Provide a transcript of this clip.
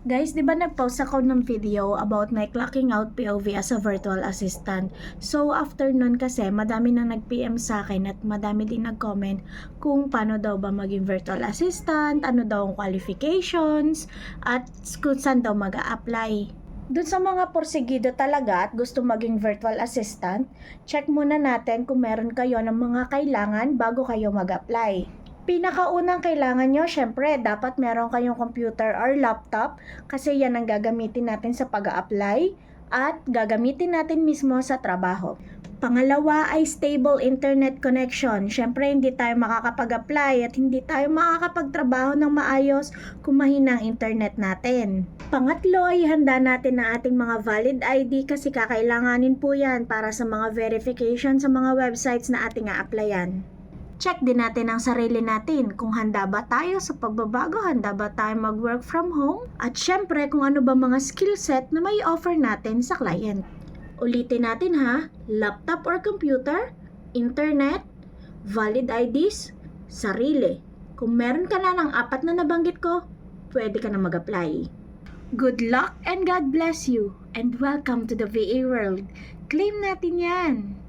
Guys, di ba nag-post ako ng video about my clocking out POV as a virtual assistant? So, after nun kasi, madami nang nag-PM sa akin at madami din nag-comment kung paano daw ba maging virtual assistant, ano daw ang qualifications, at kung saan daw mag-a-apply. Doon sa mga porsigido talaga at gusto maging virtual assistant, check muna natin kung meron kayo ng mga kailangan bago kayo mag-apply. Pinakaunang kailangan nyo, syempre, dapat meron kayong computer or laptop kasi yan ang gagamitin natin sa pag-a-apply at gagamitin natin mismo sa trabaho. Pangalawa ay stable internet connection. Syempre, hindi tayo makakapag-apply at hindi tayo makakapagtrabaho ng maayos kung mahina ang internet natin. Pangatlo ay handa natin ang ating mga valid ID kasi kakailanganin po yan para sa mga verification sa mga websites na ating a-applyan. Check din natin ang sarili natin kung handa ba tayo sa pagbabago, handa ba tayo mag-work from home, at syempre kung ano ba mga skill set na may offer natin sa client. Ulitin natin ha, laptop or computer, internet, valid IDs, sarili. Kung meron ka na ng 4 na nabanggit ko, pwede ka na mag-apply. Good luck and God bless you, and welcome to the VA world. Claim natin yan!